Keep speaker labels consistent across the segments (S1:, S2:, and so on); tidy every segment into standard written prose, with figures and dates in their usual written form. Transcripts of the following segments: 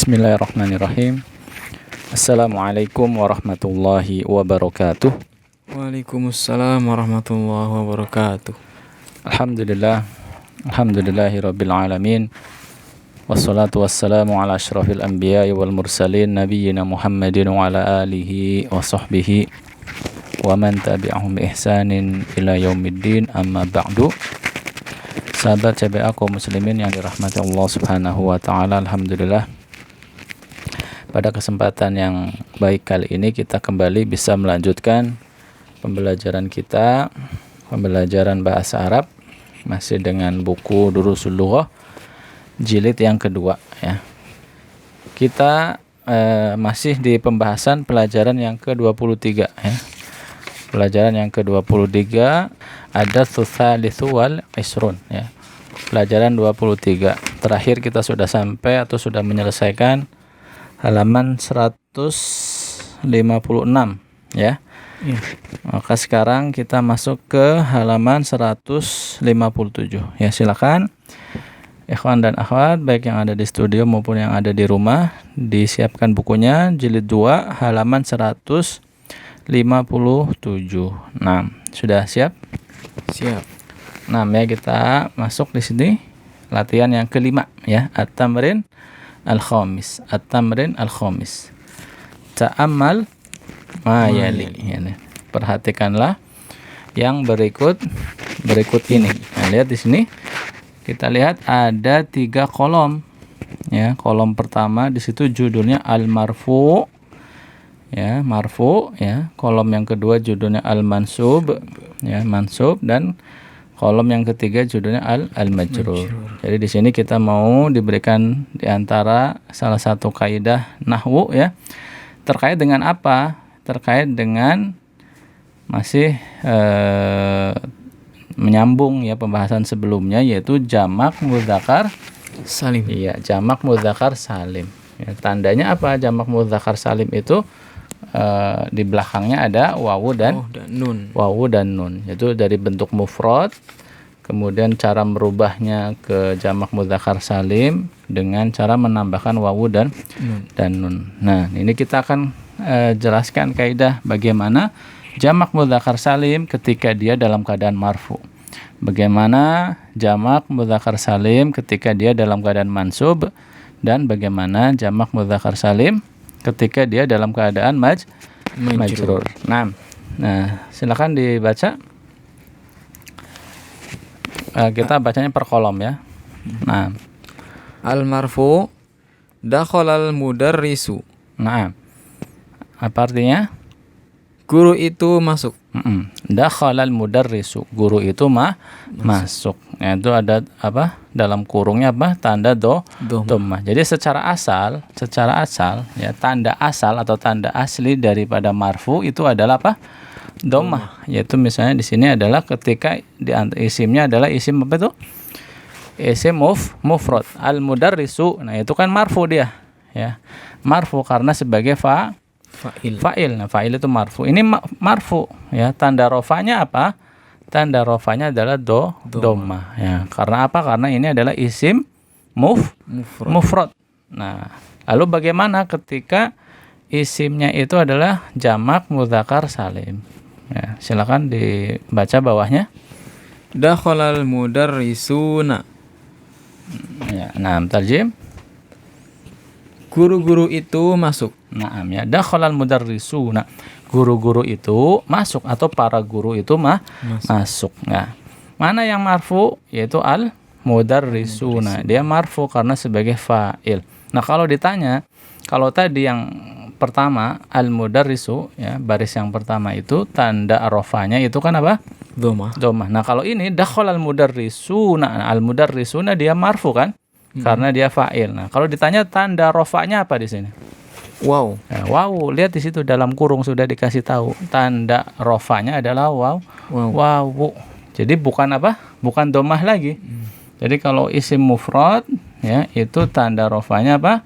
S1: Bismillahirrahmanirrahim. Assalamualaikum warahmatullahi wabarakatuh.
S2: Waalaikumsalam warahmatullahi wabarakatuh.
S1: Alhamdulillahirabbil alamin. Wassalatu wassalamu ala asyrafil anbiya'i wal mursalin nabiyyina Muhammadin wa ala alihi wa sahbihi wa man tabi'ahum bi ihsanin ila yaumiddin, amma ba'du. Sahabat CBA kaum muslimin yang dirahmati Allah Subhanahu wa taala, alhamdulillah pada kesempatan yang baik kali ini kita kembali bisa melanjutkan pembelajaran kita, pembelajaran bahasa Arab masih dengan buku Durusul Lughah jilid yang kedua ya. Kita masih di pembahasan pelajaran yang ke-23 ya. Pelajaran yang ke-23 ada tsalitsu wal isrun ya. Pelajaran 23. Terakhir kita sudah sampai atau sudah menyelesaikan halaman 156 ya. Maka sekarang kita masuk ke halaman 157 ya. Silakan ikhwan dan akhwat baik yang ada di studio maupun yang ada di rumah disiapkan bukunya jilid 2 halaman 157. Nah, sudah siap?
S2: Siap.
S1: Nah, ya kita masuk di sini latihan yang kelima ya, at-tamrin al-khamis. At-tamrin al-khamis. Ta'ammal ma yali. Ya, perhatikanlah yang berikut ini. Nah, lihat di sini. Kita lihat ada 3 kolom. Ya, kolom pertama di situ judulnya al-marfu. Ya, marfu ya. Kolom yang kedua judulnya al-mansub. Ya, mansub, dan kolom yang ketiga judulnya al-majrur. Jadi di sini kita mau diberikan di antara salah satu kaidah nahwu ya. Terkait dengan apa? Terkait dengan masih menyambung ya pembahasan sebelumnya, yaitu jamak mudzakkar
S2: salim.
S1: Iya, jamak mudzakkar salim. Ya, tandanya apa? Jamak mudzakkar salim itu di belakangnya ada wawu dan
S2: nun.
S1: Wawu dan nun. Itu dari bentuk mufrad. Kemudian cara merubahnya ke jamak mudzakkar salim dengan cara menambahkan wawu dan nun. Nah, ini kita akan jelaskan kaidah bagaimana jamak mudzakkar salim ketika dia dalam keadaan marfu. Bagaimana jamak mudzakkar salim ketika dia dalam keadaan mansub, dan bagaimana jamak mudzakkar salim ketika dia dalam keadaan majrur. Nah, silakan dibaca. Kita bacanya per kolom ya. Nah,
S2: Al-marfu dakhalal mudarrisu.
S1: Nah, apa artinya?
S2: Guru itu masuk.
S1: Dakhalal mudarrisu, guru itu masuk. Ya, itu ada apa? Dalam kurungnya apa? Tanda dhammah. Jadi secara asal ya, tanda asal atau tanda asli daripada marfu itu adalah apa? Dhammah. Yaitu misalnya di sini adalah ketika di isimnya adalah isim apa itu? Isim mufrad. Al mudarrisu. Nah, itu kan marfu dia ya. Marfu karena sebagai fa'il. Nah, fa'il itu marfu. Ini marfu ya. Tanda rofanya apa? Tanda rofanya adalah dhammah ya. Karena apa? Karena ini adalah isim mufrad. Nah, lalu bagaimana ketika isimnya itu adalah jamak mudzakkar salim? Ya, silakan dibaca bawahnya.
S2: Dakhalal mudarrisuna.
S1: Ya, nah, tarjim.
S2: Guru-guru itu masuk.
S1: Naam ya, dakhalal mudarrisuna. Guru-guru itu masuk atau para guru itu masuk. Nah, mana yang marfu? Yaitu al mudarrisuna. Dia marfu karena sebagai fa'il. Nah, kalau ditanya, kalau tadi yang pertama al mudarrisu ya, baris yang pertama itu tanda rofanya itu kan apa? Dhammah. Nah, kalau ini dakhalal mudarrisuna. Al mudarrisuna dia marfu kan? Karena dia fa'il. Nah, kalau ditanya tanda rofanya apa di sini?
S2: Wow.
S1: Nah, wow, lihat di situ dalam kurung sudah dikasih tahu. Tanda rofanya adalah wow. Jadi bukan apa? Bukan dhammah lagi. Jadi kalau isim mufrad ya, itu tanda rofanya apa?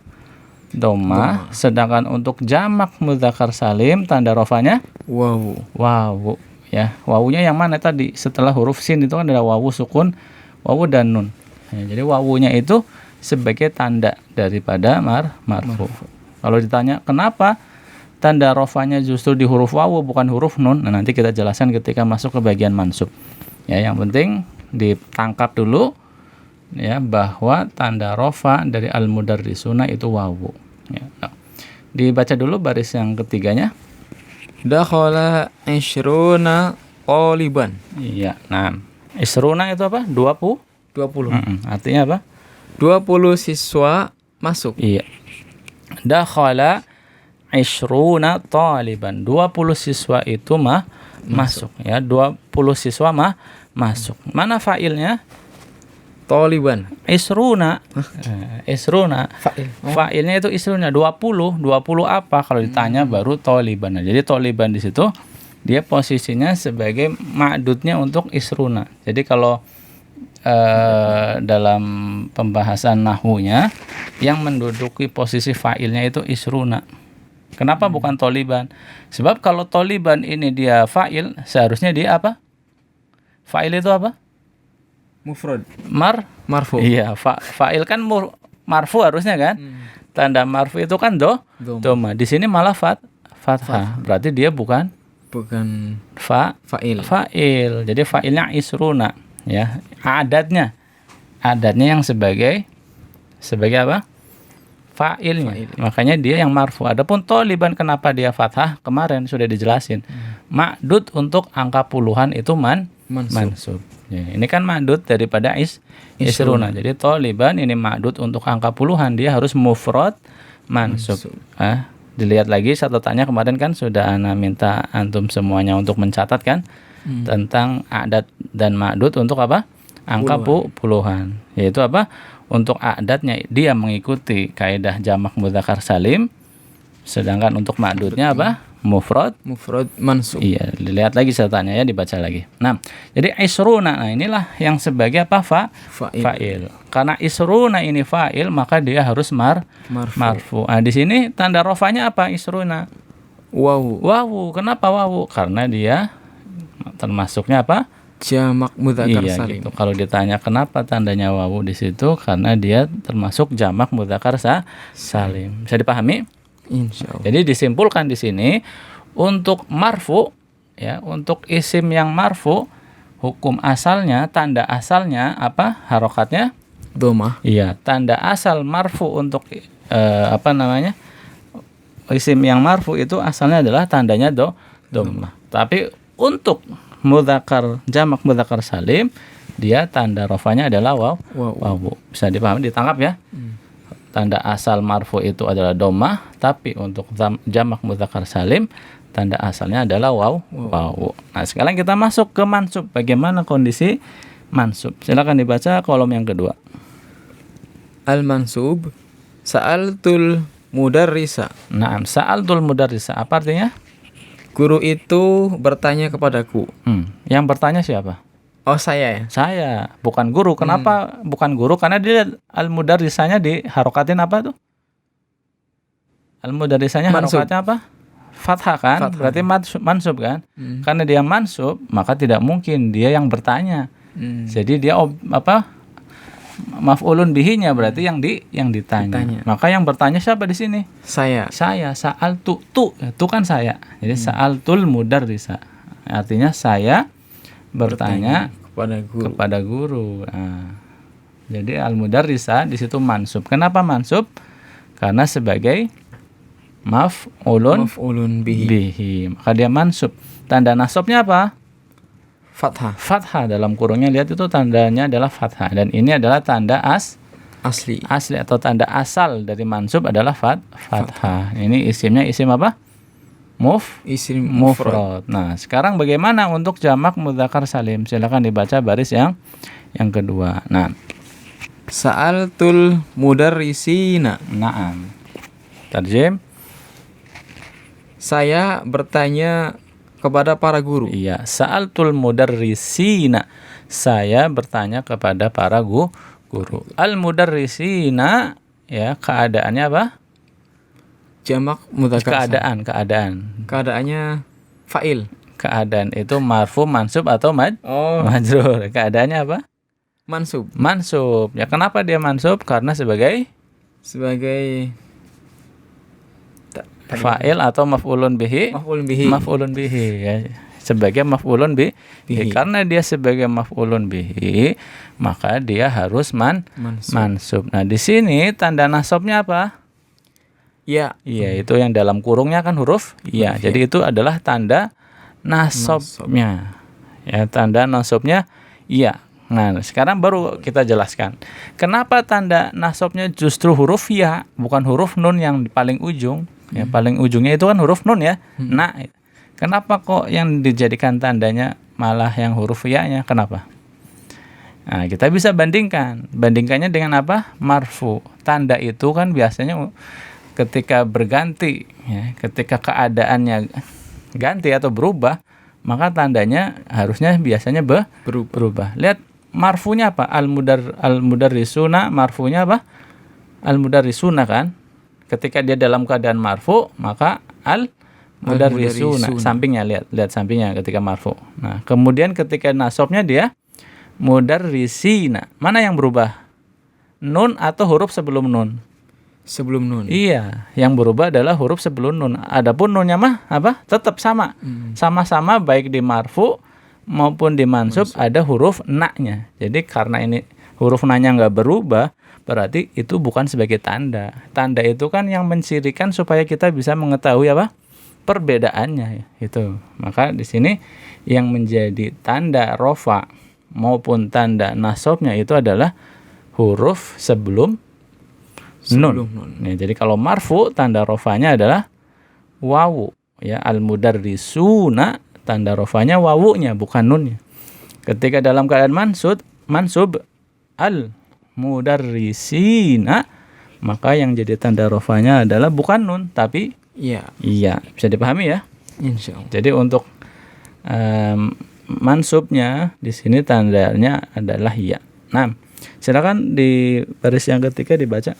S1: Dhammah. Sedangkan untuk jamak mudzakkar salim tanda rofanya
S2: wow
S1: ya. Wawunya yang mana tadi? Setelah huruf sin itu kan ada wawu sukun, wawu dan nun. Ya, jadi wawunya itu sebagai tanda daripada marfu. Kalau ditanya kenapa tanda rofanya justru di huruf wawu bukan huruf nun, nah nanti kita jelaskan ketika masuk ke bagian mansub. Ya, yang penting ditangkap dulu ya bahwa tanda rofa dari al-mudarrisuna itu wawu. Ya. Nah, dibaca dulu baris yang ketiganya.
S2: Dakhala 20 taliban.
S1: Iya. Nah, isruna itu apa? 20.
S2: 20.
S1: Artinya apa?
S2: 20 siswa masuk.
S1: Iya. Dakhala 20 taliban. 20 siswa itu masuk ya. 20 siswa masuk. Mana fa'ilnya?
S2: Taliban.
S1: Isruna. Isruna.
S2: Fa'il.
S1: Fa'ilnya itu isruna 20. 20 apa? Kalau ditanya baru taliban. Nah, jadi taliban di situ dia posisinya sebagai ma'dudnya untuk isruna. Jadi kalau dalam pembahasan nahwunya yang menduduki posisi fa'ilnya itu isruna. Kenapa bukan taliban? Sebab kalau taliban ini dia fa'il, seharusnya dia apa? Fa'il itu apa?
S2: Mufrad.
S1: Marfu. Iya, fa'il kan marfu harusnya kan? Tanda marfu itu kan doma. Di sini malah fathah. Berarti dia bukan
S2: fa'il.
S1: Fa'il. Jadi fa'ilnya isruna ya. Adatnya yang sebagai apa? Fa'ilnya. Makanya dia yang marfu. Adapun taliban kenapa dia fathah? Kemarin sudah dijelasin. Ma'dud untuk angka puluhan itu mansub. Ya, ini kan ma'dud daripada isruna. Jadi taliban ini ma'dud untuk angka puluhan, dia harus mufrad mansub. Dilihat lagi catatannya kemarin kan sudah ana minta antum semuanya untuk mencatat kan tentang adat dan ma'dud untuk apa? Angka puluhan. Yaitu apa? Untuk adatnya dia mengikuti kaidah jamak mudzakkar salim, sedangkan untuk ma'dudnya apa? Mufrad
S2: mansub.
S1: Iya, dilihat lagi catatannya ya, dibaca lagi. Nah, jadi isruna, nah inilah yang sebagai apa? Fa'il. Karena isruna ini fa'il, maka dia harus marfu. Nah, di sini tanda rofanya apa? Isruna. Wawu. Kenapa wawu? Karena dia termasuknya apa?
S2: Jamak mudzakkar salim.
S1: Gitu. Kalau ditanya kenapa tandanya wawu di situ, karena dia termasuk jamak mudzakkar salim. Bisa dipahami?
S2: Insyaallah.
S1: Jadi disimpulkan di sini untuk marfu ya, untuk isim yang marfu hukum asalnya, tanda asalnya apa? Harokatnya
S2: Dhamma.
S1: Iya, tanda asal marfu untuk isim yang marfu itu asalnya adalah tandanya dhammah. Tapi untuk mudzakkar jamak mudzakkar salim dia tanda rofanya adalah wawu. Bisa dipahami, ditangkap ya? Tanda asal marfu itu adalah dhammah, tapi untuk jamak mudzakkar salim tanda asalnya adalah wawu. Nah, sekarang kita masuk ke mansub. Bagaimana kondisi mansub? Silakan dibaca kolom yang kedua.
S2: Al-mansub sa'altul mudarrisa.
S1: Naam, sa'altul mudarrisa. Apa artinya?
S2: Guru itu bertanya kepadaku.
S1: Yang bertanya siapa?
S2: Oh, saya ya?
S1: Saya, bukan guru. Kenapa bukan guru? Karena dia al-mudarrisanya diharokatin apa tuh? Al-mudarrisanya harokatnya apa? Fathah kan? Berarti mansub kan? Karena dia mansub, maka tidak mungkin dia yang bertanya. Jadi dia maf'ulun bihinya berarti yang ditanya. Maka yang bertanya siapa di sini? Saya, sa'altu. Itu kan saya. Jadi sa'altul mudarrisa. Artinya saya bertanya kepada guru. Nah, jadi al-mudarrisa di situ mansub. Kenapa mansub? Karena sebagai maf'ulun bihi. Maka dia mansub. Tanda nasabnya apa? Fathah dalam kurungnya, lihat itu tandanya adalah fathah, dan ini adalah tanda asli atau tanda asal dari mansub adalah fathah. Ini isimnya isim apa? Isim mufrad. Nah, sekarang bagaimana untuk jamak mudzakkar salim? Silakan dibaca baris yang kedua. Nah,
S2: sa'altul mudarrisina.
S1: Naam. Tarjim.
S2: Saya bertanya kepada para guru.
S1: Iya, sa'altul mudarrisina. Saya bertanya kepada para guru. Al mudarrisina ya, keadaannya apa?
S2: Jamak mudzakkar.
S1: Keadaan.
S2: Keadaannya fa'il.
S1: Keadaan itu marfu, mansub atau majrur. Keadaannya apa?
S2: Mansub.
S1: Mansub. Ya, kenapa dia mansub? Karena sebagai
S2: Sebagai
S1: fa'il atau maf'ulun bihi.
S2: maf'ulun bihi.
S1: Maf'ulun bihi, ya. Sebagai maf'ulun bihi. Karena dia sebagai maf'ulun bihi, maka dia harus mansub. Nah, di sini tanda nasabnya apa?
S2: Ya.
S1: Iya, itu yang dalam kurungnya kan huruf ya. Jadi itu adalah tanda nasabnya. Ya, tanda nasabnya iya. Nah, sekarang baru kita jelaskan. Kenapa tanda nasabnya justru huruf ya, bukan huruf nun yang di paling ujung? Ya, paling ujungnya itu kan huruf nun ya. Nah, kenapa kok yang dijadikan tandanya malah yang huruf ya-nya? Kenapa? Nah, kita bisa bandingkan. Bandingkannya dengan apa? Marfu. Tanda itu kan biasanya ketika berganti, ya, ketika keadaannya ganti atau berubah, maka tandanya harusnya biasanya berubah. Lihat marfunya apa? Al-mudarrisuna, marfunya apa? Al-mudarrisuna kan? Ketika dia dalam keadaan marfu, maka al-mudarrisuna. Sampingnya, lihat sampingnya ketika marfu. Nah, kemudian ketika nasabnya dia mudarrisina. Mana yang berubah? Nun atau huruf sebelum nun?
S2: Sebelum nun.
S1: Iya, yang berubah adalah huruf sebelum nun. Adapun nunnya mah apa? Tetap sama. Sama-sama baik di marfu maupun di mansub ada huruf na-nya. Jadi karena ini huruf na-nya nggak berubah, berarti itu bukan sebagai tanda. Tanda itu kan yang mencirikan supaya kita bisa mengetahui apa? Perbedaannya itu. Maka di sini yang menjadi tanda rofa maupun tanda nasabnya itu adalah huruf sebelum nun. Ya, jadi kalau marfu tanda rofanya adalah wawu, ya, al-mudarrisuna tanda rofanya wawunya bukan nunnya. Ketika dalam keadaan mansub al-mudarrisina, maka yang jadi tanda rofanya adalah bukan nun tapi iya. Bisa dipahami ya?
S2: Insyaallah.
S1: Jadi untuk mansubnya di sini tandanya adalah ya. Nah, silakan di baris yang ketiga dibaca.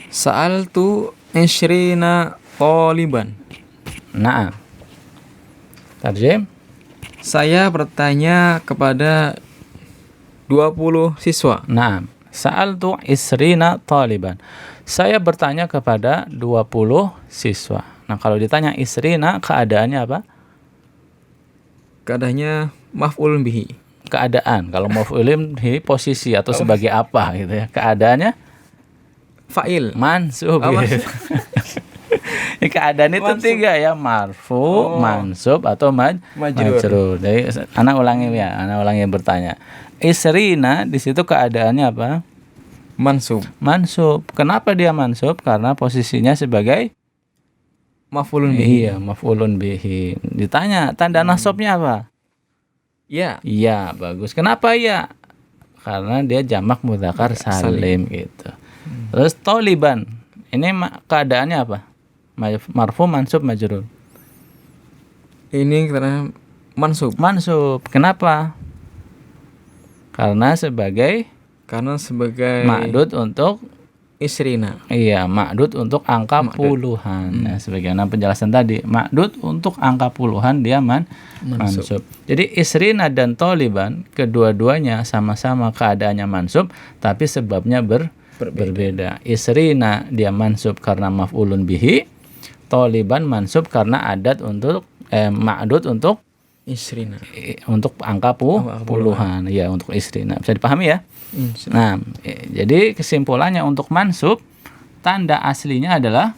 S2: Sa'altu isyrina taliban.
S1: Nah, tarjim.
S2: Saya bertanya kepada 20 siswa.
S1: Nah, sa'altu isrina taliban. Saya bertanya kepada 20 siswa. Nah, kalau ditanya isrina, keadaannya apa?
S2: Keadaannya maf'ulun bihi.
S1: Keadaan. Kalau maf'ulun bihi posisi atau sebagai apa gitu ya. Keadaannya
S2: fa'il.
S1: Mansub. Gitu. Keadaan itu tiga ya, marfu, mansub atau majrur. Jadi anak ulangi bertanya. Isrina di situ keadaannya apa? Mansub. Kenapa dia mansub? Karena posisinya sebagai
S2: maf'ulun bihi.
S1: Iya, maf'ulun bihi. Ditanya, tanda nasabnya apa?
S2: Ya.
S1: Iya, bagus. Kenapa ya? Karena dia jamak mudzakkar salim gitu. Terus taliban. Ini keadaannya apa? Marfu, mansub, majrur.
S2: Ini karena mansub.
S1: Kenapa? Karena sebagai ma'dud untuk
S2: isrina.
S1: Iya, ma'dud untuk angka puluhan. Nah, sebagaimana penjelasan tadi, ma'dud untuk angka puluhan dia mansub. Jadi isrina dan taliban kedua-duanya sama-sama keadaannya mansub, tapi sebabnya berbeda. Isrina dia mansub karena maf'ulun bihi, taliban mansub karena adat untuk ma'dud untuk
S2: isrina.
S1: Untuk angka puluhan. Ya, untuk isrina. Bisa dipahami ya? Nah, jadi kesimpulannya untuk mansub tanda aslinya adalah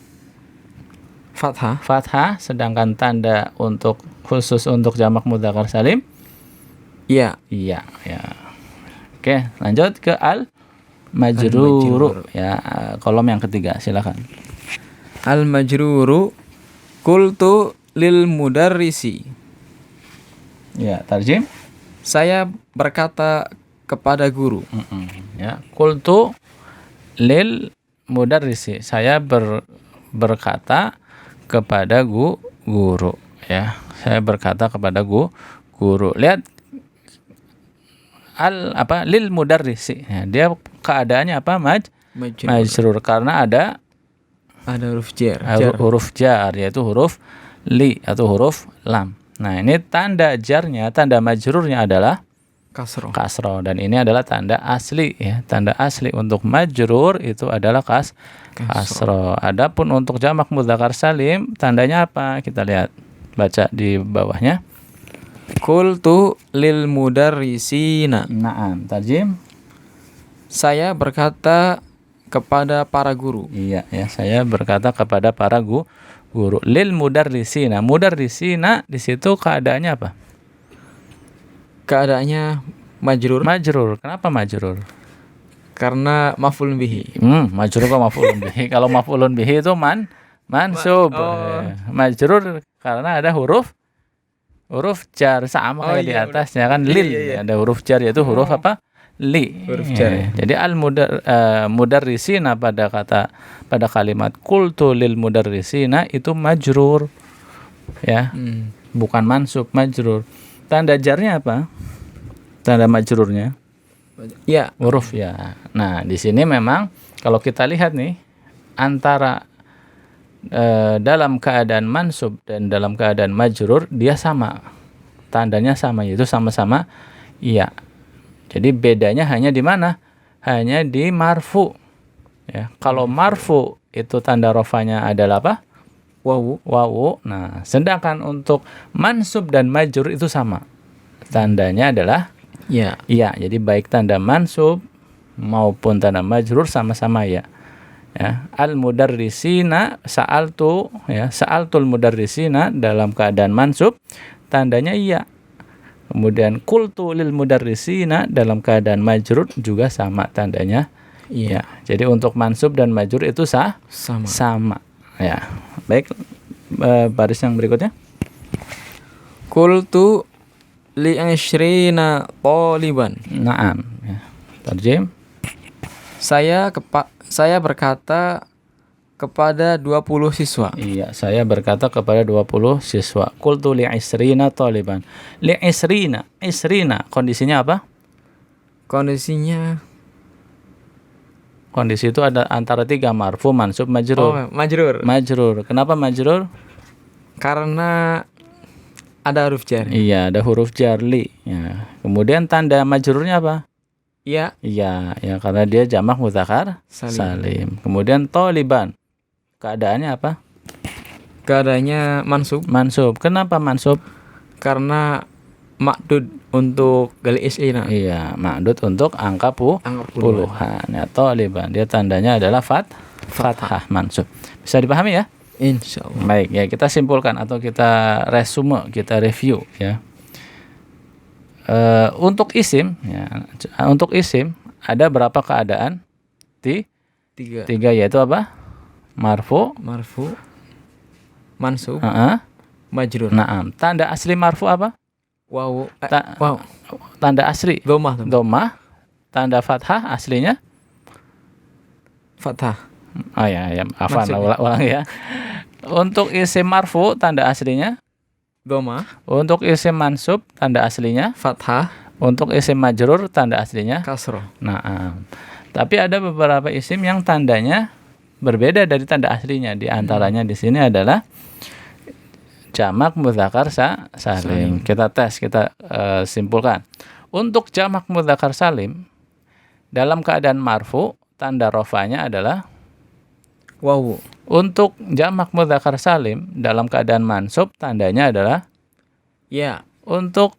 S1: fathah, sedangkan tanda khusus untuk jamak mudzakkar salim iya. Oke, lanjut ke al-majruru ya, kolom yang ketiga, silakan.
S2: Al-majruru qultu lil mudarrisi.
S1: Ya, tarjim.
S2: Saya berkata kepada guru.
S1: Ya, qultu lil mudarrisi. Saya berkata kepada guru ya. Saya berkata kepada guru. Lihat lil mudarrisi. Ya, dia keadaannya apa? Majrur karena ada
S2: huruf jar.
S1: Huruf jar yaitu huruf li atau huruf lam. Nah, ini tanda jarnya, tanda majrurnya adalah
S2: kasroh.
S1: kasro, dan ini adalah tanda asli ya. Tanda asli untuk majrur itu adalah kasro. Adapun untuk jamak mudzakkar salim tandanya apa? Kita lihat, baca di bawahnya.
S2: Qultu lil mudarrisina.
S1: Naam, tarjim.
S2: Saya berkata kepada para guru.
S1: Iya ya, saya berkata kepada para guru. Lil mudarrisina. Mudarrisina di situ keadaannya apa?
S2: Keadaannya majrur
S1: Majrur. Kenapa majrur?
S2: karena maf'ul bihi.
S1: Majrur kok maf'ulun bihi. Kalau maf'ulun bihi itu mansub. Majrur karena ada huruf jar sama kayak di atasnya kan lil. Ada huruf jar, yaitu huruf apa? Li.
S2: Huruf jar.
S1: Jadi mudarrisina pada kalimat qultu lil mudarrisina itu majrur. Ya. Bukan mansub, majrur. Tanda jarnya apa? Tanda majrurnya
S2: Ya.
S1: huruf ya. Nah, di sini memang kalau kita lihat nih antara dalam keadaan mansub dan dalam keadaan majrur dia sama. Tandanya sama, yaitu sama-sama iya. Jadi bedanya hanya di mana? Hanya di marfu. Ya, kalau marfu itu tanda rofanya adalah apa? Wawu. Nah, sedangkan untuk mansub dan majrur itu sama. Tandanya adalah
S2: Ya.
S1: iya. Jadi baik tanda mansub maupun tanda majrur sama-sama ya. Ya, al mudarrisina sa'altu ya, sa'altul mudarrisina dalam keadaan mansub tandanya iya. Kemudian qultu lil mudarrisina dalam keadaan majrur juga sama tandanya iya. Jadi untuk mansub dan majrur itu sama. Ya. Baik, baris yang berikutnya.
S2: Qultu li 'ishrina taliban.
S1: Naam ya. Tarjim.
S2: Saya berkata kepada 20 siswa.
S1: Iya, saya berkata kepada 20 siswa. Qultu li 'ishrina taliban. Li 'ishrina kondisinya apa? Kondisi itu ada antara 3, marfu, mansub, majrur.
S2: Majrur.
S1: Majrur. Kenapa majrur?
S2: Karena ada huruf jar.
S1: Iya, ada huruf jar li. Ya. Kemudian tanda majrurnya apa?
S2: Ya.
S1: Iya, ya karena dia jamak mudzakkar salim. Kemudian taliban. Keadaannya apa?
S2: Keadaannya mansub.
S1: Mansub. Kenapa mansub?
S2: Karena makdud untuk gali is'ina.
S1: Iya, ma'dud untuk angka puluhan. Ya, taliban. Dia tandanya adalah fathah mansub. Bisa dipahami ya?
S2: Insyaallah.
S1: Baik, ya kita simpulkan atau kita resume, kita review ya. Untuk isim ya, untuk isim ada berapa keadaan? Tiga, yaitu apa? Marfu,
S2: mansub, majrur.
S1: Naam. Tanda asli marfu apa?
S2: Wawu.
S1: Tanda asli dhammah. Tanda fathah aslinya
S2: Fathah.
S1: Oh ya, afwan, ulang ya. Untuk isim marfu tanda aslinya
S2: Dhammah.
S1: Untuk isim mansub tanda aslinya
S2: Fathah.
S1: Untuk isim majrur tanda aslinya
S2: kasroh.
S1: Nah, tapi ada beberapa isim yang tandanya berbeda dari tanda aslinya. Di antaranya di sini adalah jamak mudzakkar salim. Kita tes, kita simpulkan. Untuk jamak mudzakkar salim dalam keadaan marfu tanda rofanya adalah
S2: wawu.
S1: Untuk jamak mudzakkar salim dalam keadaan mansub tandanya adalah
S2: ya.
S1: Untuk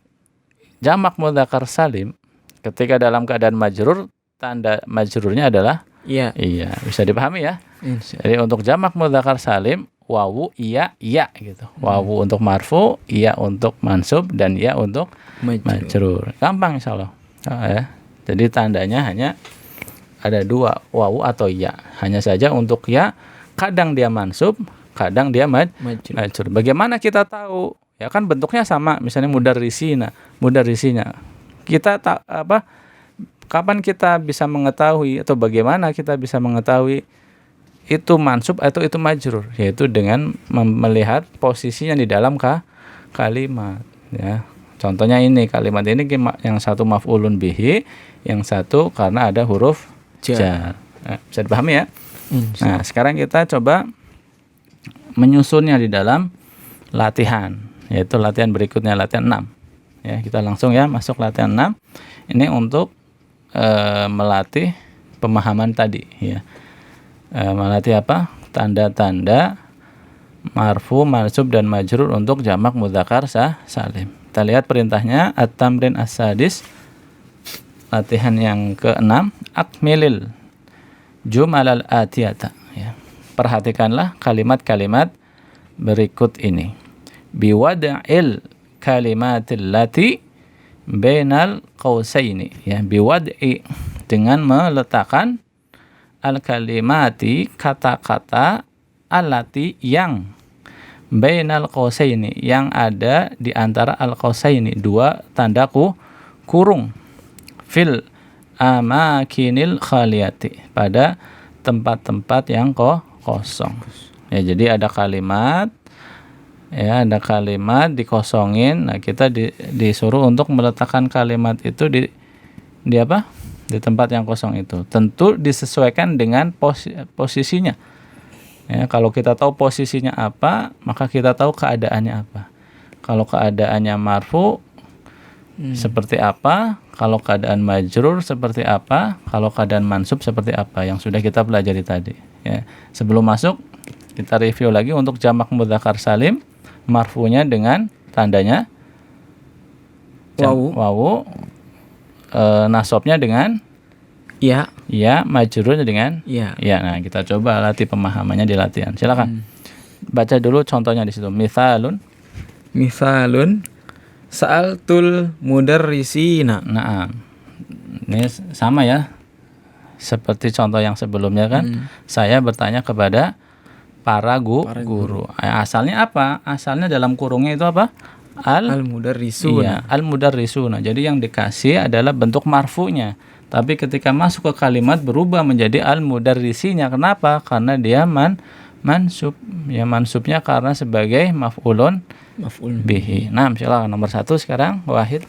S1: jamak mudzakkar salim ketika dalam keadaan majrur tanda majrurnya adalah
S2: iya.
S1: Iya, bisa dipahami ya? Jadi untuk jamak mudzakkar salim wawu iya gitu. Wawu untuk marfu, iya untuk mansub, dan iya untuk majrur. Gampang insyaallah. Ya. Jadi tandanya hanya ada 2, wawu atau iya. Hanya saja untuk ya kadang dia mansub, kadang dia majrur. Bagaimana kita tahu? Ya kan bentuknya sama, misalnya mudarrisina. Kita kapan kita bisa mengetahui atau bagaimana kita bisa mengetahui itu mansub atau itu majrur? Yaitu dengan melihat posisinya di dalam kalimat ya. Contohnya ini, kalimat ini yang satu maf'ulun bihi, yang satu karena ada huruf jar. Bisa dipahami ya? Nah, sekarang kita coba menyusunnya di dalam latihan, yaitu latihan berikutnya, latihan 6. Ya, kita langsung ya masuk latihan 6. Ini untuk melatih pemahaman tadi ya. Melatih apa? Tanda-tanda marfu, mansub dan majrur untuk jamak mudzakkar salim. Kita lihat perintahnya at-tamrin as-sadis. Latihan yang ke-6, akmilil jumalal atiyata ya. Perhatikanlah kalimat-kalimat berikut ini. Biwad'il kalimatil lati bainal qausaini ya, biwad'i dengan meletakkan al kalimati kata-kata allati yang bainal qausaini yang ada di antara al qausaini dua tanda kurung fil amakinil khaliyati pada tempat-tempat yang kosong. Ya, jadi ada kalimat ya, ada kalimat dikosongin. Nah, kita disuruh untuk meletakkan kalimat itu di apa? Di tempat yang kosong itu. Tentu disesuaikan dengan posisinya. Ya, kalau kita tahu posisinya apa, maka kita tahu keadaannya apa. Kalau keadaannya marfu seperti apa, kalau keadaan majrur seperti apa, kalau keadaan mansub seperti apa yang sudah kita pelajari tadi. Ya, sebelum masuk kita review lagi untuk jamak mudzakkar salim, marfunya dengan tandanya wawu, nasabnya dengan
S2: Ya.
S1: ya, majrurnya dengan
S2: Ya.
S1: ya. Nah, kita coba latih pemahamannya di latihan. Silakan. Baca dulu contohnya di situ. Mithalun.
S2: Sa'altul mudarrisina.
S1: Nah, ini sama ya. Seperti contoh yang sebelumnya kan. Saya bertanya kepada para guru. Asalnya apa? Asalnya dalam kurungnya itu apa?
S2: Al-mudarrisuna.
S1: Iya, al-mudarrisuna. Jadi yang dikasih adalah bentuk marfu'nya. Tapi ketika masuk ke kalimat berubah menjadi al-mudarrisinya. Kenapa? Karena dia mansub. Ya, mansubnya karena sebagai maf'ulun bihi. Nah, silakan nomor 1 sekarang, Wahid.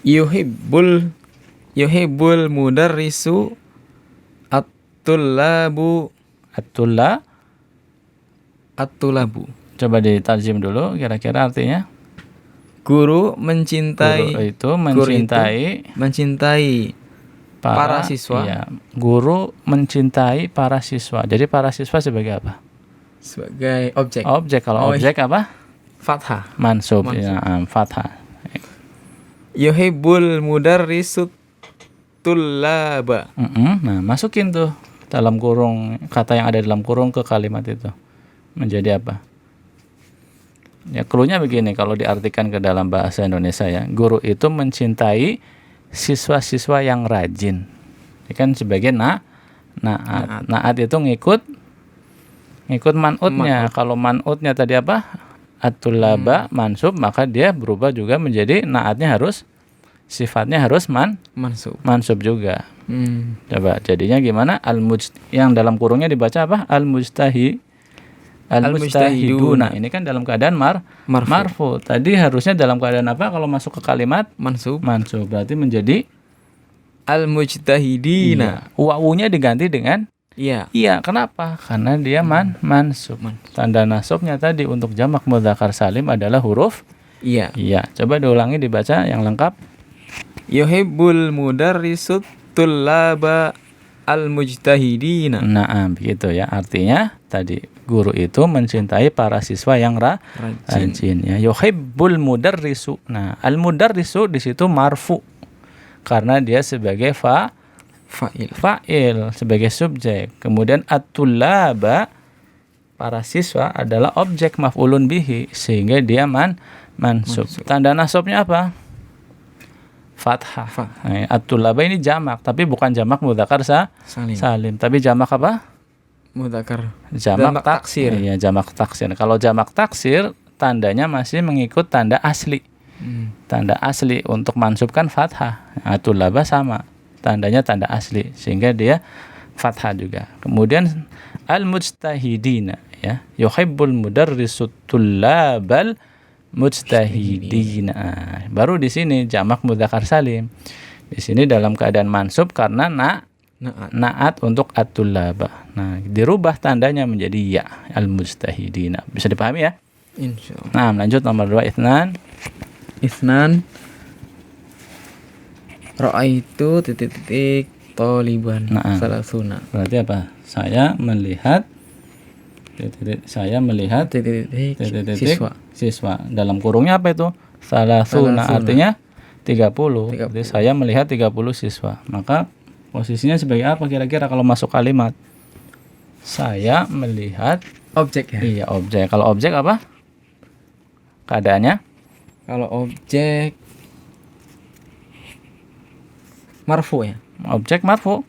S2: Yuhibbul mudarrisu at-tullabu.
S1: Coba ditarjim dulu kira-kira artinya.
S2: Guru mencintai.
S1: Guru itu
S2: mencintai para siswa.
S1: Iya, guru mencintai para siswa. Jadi para siswa sebagai apa?
S2: Sebagai objek.
S1: Objek. Kalau objek apa?
S2: Fathah.
S1: Mansub. Ya, fathah.
S2: Yuhibbul mudarrisut tullaba.
S1: Nah, masukin tuh dalam kurung, kata yang ada dalam kurung ke kalimat itu. Menjadi apa? Ya, cluenya begini kalau diartikan ke dalam bahasa Indonesia ya. Guru itu mencintai siswa-siswa yang rajin. Ini kan sebagai naat. Naat itu ngikut man'utnya. Kalau man'utnya tadi apa? At-tullaba mansub, maka dia berubah juga menjadi naatnya harus sifatnya harus mansub juga. Coba jadinya gimana? Yang dalam kurungnya dibaca apa? Al-mujtahiduna. Ini kan dalam keadaan marfu. Tadi harusnya dalam keadaan apa kalau masuk ke kalimat? Mansub. Berarti menjadi
S2: al-mujtahidina.
S1: Wawunya diganti dengan
S2: iya.
S1: Kenapa? Karena dia mansub. Tanda nasabnya tadi untuk jamak mudzakkar salim adalah huruf iya. Coba diulangi dibaca yang lengkap.
S2: Yuhibbul mudarrisut tullaba al-mujtahidina.
S1: Nah, begitu ya. Artinya tadi guru itu mencintai para siswa yang rajin ya. Yuhibbul mudarrisu. Nah, al-mudarrisu di situ marfu karena dia sebagai fa'il sebagai subjek. Kemudian at-tullaba para siswa adalah objek maf'ulun bihi sehingga dia mansub. Tanda nasabnya apa? Fathah. Nah, at-tullaba ini jamak tapi bukan jamak mudzakkar salim. Tapi jamak apa?
S2: Mudzakkar.
S1: Jamak taksir. Iya, jamak taksir. Kalau jamak taksir tandanya masih mengikut tanda asli. Tanda asli untuk mansub kan fathah. At-tullaba sama. Tandanya tanda asli sehingga dia fathah juga. Kemudian al-mujtahidina ya. Yuhibbul mudarrisut tullabal mujtahidina. Baru di sini jamak mudzakkar salim. Di sini dalam keadaan mansub karena naat untuk at-tullaba. Nah, dirubah tandanya menjadi ya, al-mujtahidina. Bisa dipahami ya?
S2: Insyaallah.
S1: Nah, lanjut nomor 2 itsnan.
S2: Isnan ra'aitu titik-titik taliban
S1: Nah.
S2: salasuna.
S1: Berarti apa? Saya melihat
S2: Titik-titik
S1: titik-titik
S2: siswa.
S1: siswa. Dalam kurungnya apa itu? Salasuna,
S2: Salasuna.
S1: artinya 30.
S2: 30.
S1: Jadi saya melihat 30 siswa. Maka posisinya sebagai apa kira-kira kalau masuk kalimat? Saya melihat
S2: Objek ya.
S1: iya objek. Kalau objek apa? Keadaannya
S2: Kalau objek marfu ya.
S1: objek marfu.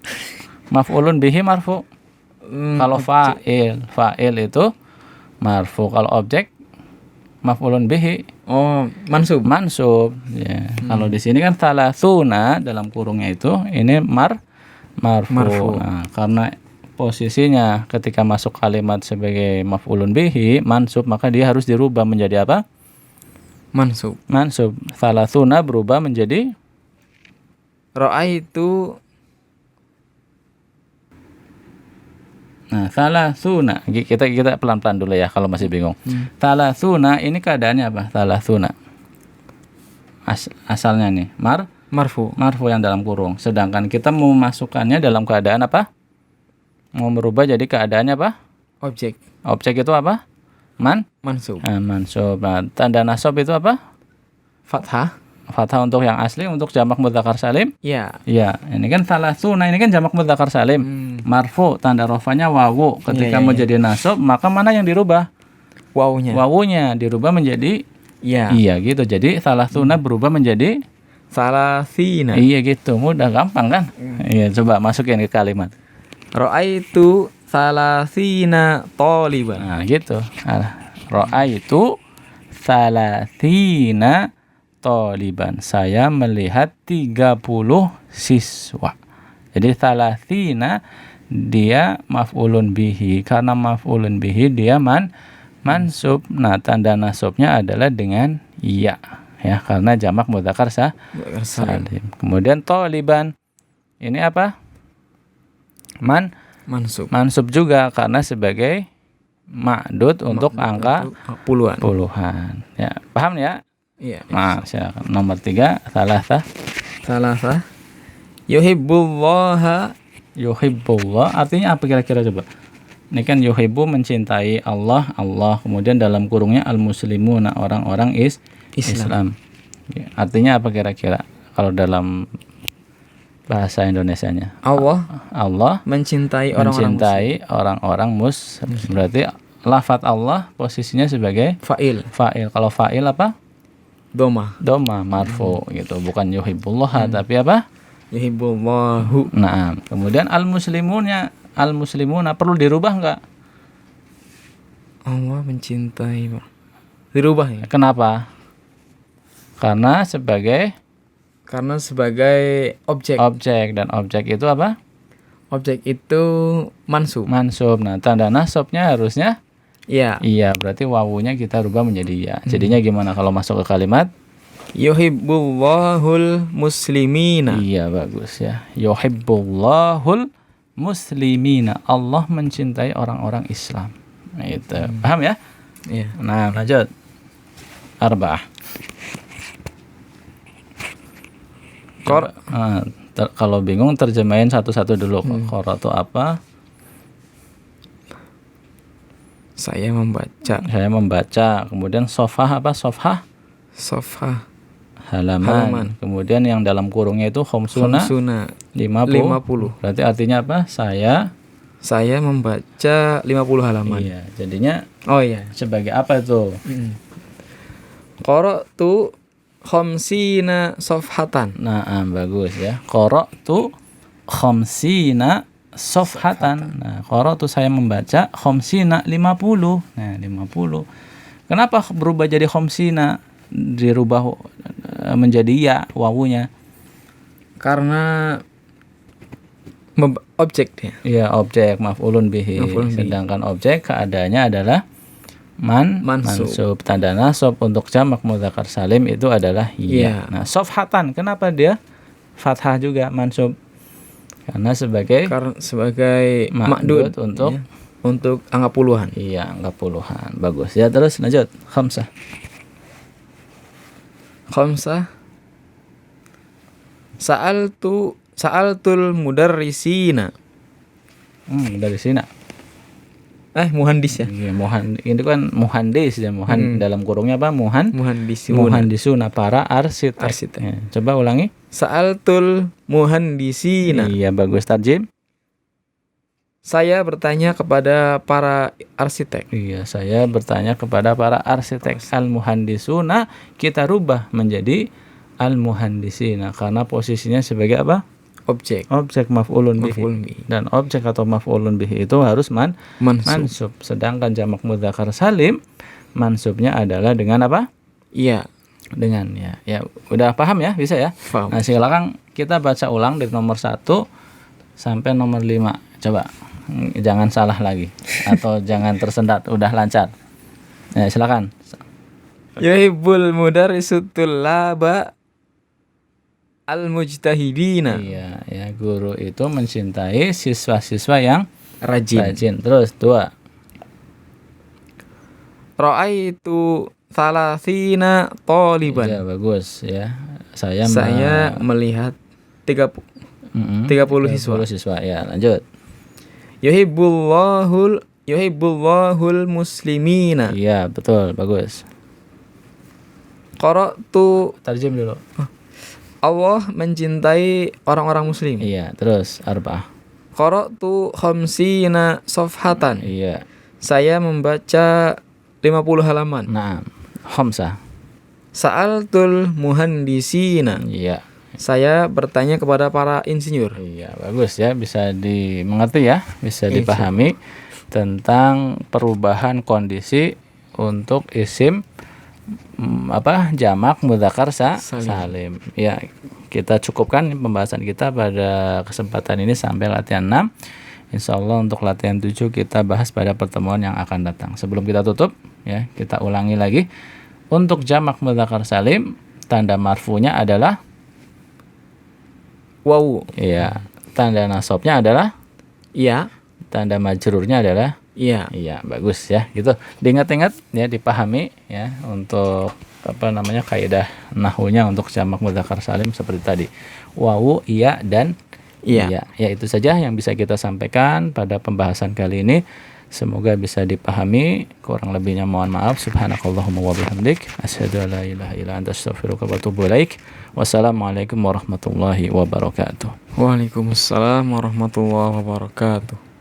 S1: Maf'ulun bihi marfu. Kalau fa'il itu marfu. Kalau objek maf'ulun bihi
S2: mansub.
S1: mansub ya. Kalau di sini kan salasuna dalam kurungnya itu ini marfu. Nah, karena posisinya ketika masuk kalimat sebagai maf'ulun bihi mansub, maka dia harus dirubah menjadi apa?
S2: Mansub.
S1: Salasuna berubah menjadi
S2: Ra'aitu.
S1: nah salasuna. Kita pelan-pelan dulu ya kalau masih bingung. Salasuna ini keadaannya apa? Salasuna asalnya nih
S2: Marfu.
S1: marfu yang dalam kurung. Sedangkan kita mau memasukkannya dalam keadaan apa? Mau merubah jadi keadaannya apa?
S2: Objek.
S1: Objek itu apa?
S2: Mansub.
S1: Mansub. Nah, tanda nasab itu apa?
S2: Fathah.
S1: Fathah untuk yang asli, untuk jamak mudzakkar salim.
S2: Ya.
S1: Ya, ini kan salasuna, ini kan jamak mudzakkar salim. Marfu, tanda rofanya wawu. Ketika mau jadi nasab, maka mana yang dirubah?
S2: Wawunya.
S1: Wawunya dirubah menjadi iya gitu. Jadi salasuna berubah menjadi
S2: salasina.
S1: iya gitu. Mudah, gampang kan? Iya, coba masukin ke kalimat.
S2: Ra'aitu salasina taliban.
S1: Nah, gitu. Ra'aitu salasina taliban. Saya melihat 30 siswa. Jadi salasina dia maf'ulun bihi. Karena maf'ulun bihi dia mansub. Nah, tanda nasabnya adalah dengan ya. Ya, karena jamak mudzakkar salim. Kemudian taliban. Ini apa? Mansub juga karena sebagai ma'dud untuk angka puluhan. Ya, paham ya?
S2: Iya.
S1: Silakan. Nomor 3 salasah.
S2: Yuhibbullah
S1: artinya apa kira-kira coba? Ini kan yuhibbu mencintai Allah. Kemudian dalam kurungnya al-muslimuna orang-orang Islam. Ya, artinya apa kira-kira kalau dalam bahasa Indonesianya? Allah mencintai orang-orang muslim. Berarti lafaz Allah posisinya sebagai fa'il. Kalau fa'il apa? Doma marfu gitu. Bukan yuhibbullah tapi apa?
S2: Yuhibbullahu.
S1: Nah, kemudian al-muslimuna perlu dirubah enggak?
S2: Allah mencintai. Dirubah ya?
S1: Kenapa? Karena sebagai objek dan objek itu apa?
S2: Objek itu mansub.
S1: Nah, tanda nasabnya harusnya
S2: iya.
S1: Berarti wawunya kita rubah menjadi ya. Jadinya gimana kalau masuk ke kalimat?
S2: Yuhibbullahul muslimina.
S1: Iya, bagus ya. Yuhibbullahul muslimina. Allah mencintai orang-orang Islam. Nah, itu. Paham ya?
S2: Iya.
S1: Nah, lanjut. Arba'ah. Kalau bingung terjemahin satu-satu dulu. Qara itu apa?
S2: Saya membaca.
S1: Kemudian sofah apa? Sofah halaman. Kemudian yang dalam kurungnya itu khamsuna 50. Berarti artinya apa? Saya
S2: membaca 50 halaman.
S1: Iya, jadinya sebagai apa itu?
S2: Qara'tu khamsina safhatan.
S1: Nah, bagus ya. Qara'tu khamsina safhatan. Nah, qara'tu saya membaca khamsina 50. Nah, 50. Kenapa berubah jadi khamsina? Dirubah menjadi ya wawunya.
S2: Karena objek dia.
S1: Iya, objek maf'ulun bihi. Sedangkan objek keadaannya adalah mansub. Tanda nasab untuk jamak mudzakkar salim itu adalah ya. Nah, safhatan kenapa dia fathah juga mansub? Karena sebagai
S2: ma'dud
S1: untuk
S2: untuk angka puluhan.
S1: Iya, angka puluhan. Bagus. Ya, terus lanjut. Khamsah.
S2: Khamsah. Sa'altul mudarrisina.
S1: Dari sini.
S2: Muhandis ya.
S1: Iya, itu kan muhandis ya, dalam kurungnya apa? Muhandisuna, para arsitek. Ya, coba ulangi.
S2: Sa'altul muhandisina.
S1: Iya, bagus. Tarjim.
S2: Saya bertanya kepada para arsitek.
S1: Iya, saya bertanya kepada para arsitek. Al-muhandisuna kita rubah menjadi al-muhandisina karena posisinya sebagai apa? Objek maf'ulun bihi. Dan objek atau maf'ulun bihi itu harus mansub. Sedangkan jamak mudzakkar salim mansubnya adalah dengan apa?
S2: Iya.
S1: Dengan ya. Ya, udah paham ya? Bisa ya?
S2: Paham.
S1: Nah, silakan kita baca ulang dari nomor 1 sampai nomor 5. Coba. Jangan salah lagi atau jangan tersendat, udah lancar. Ya, silakan.
S2: Yuhibbul mudarrisu tullaba al-mujtahidina.
S1: Iya, ya, guru itu mencintai siswa-siswa yang
S2: rajin.
S1: Terus 2.
S2: Ra'aitu thalathina thaliban.
S1: Iya, bagus ya. Saya
S2: melihat 30 siswa.
S1: Ya, lanjut.
S2: Yuhibbullahul muslimina.
S1: Iya, betul, bagus.
S2: Qara'tu.
S1: Tarjim dulu.
S2: Allah mencintai orang-orang muslim.
S1: Iya, terus 4.
S2: Qara'tu khamsina safhatan.
S1: Iya.
S2: Saya membaca 50 halaman.
S1: Nah, khamsah.
S2: Sa'altul muhandisina.
S1: Iya.
S2: Saya bertanya kepada para insinyur.
S1: Iya, bagus ya, bisa dimengerti ya, bisa dipahami tentang perubahan kondisi untuk isim jamak mudzakkar salim. Ya, kita cukupkan pembahasan kita pada kesempatan ini sampai latihan 6. Insyaallah untuk latihan 7 kita bahas pada pertemuan yang akan datang. Sebelum kita tutup ya, kita ulangi lagi. Untuk jamak mudzakkar salim, tanda marfunya adalah
S2: wawu.
S1: Iya. Tanda nasabnya adalah
S2: iya.
S1: Tanda majrurnya adalah
S2: iya.
S1: Iya, bagus ya. Gitu. Diingat-ingat ya, dipahami ya untuk kaidah nahwunya untuk jamak mudzakkar salim seperti tadi. Wawu, iya dan iya. Ya, itu saja yang bisa kita sampaikan pada pembahasan kali ini. Semoga bisa dipahami. Kurang lebihnya mohon maaf. Subhanakallahumma wa bihamdik asyhadu an la ilaha illa anta astaghfiruka wa atubu ilaik. Wassalamualaikum warahmatullahi wabarakatuh.
S2: Waalaikumsalam warahmatullahi wabarakatuh.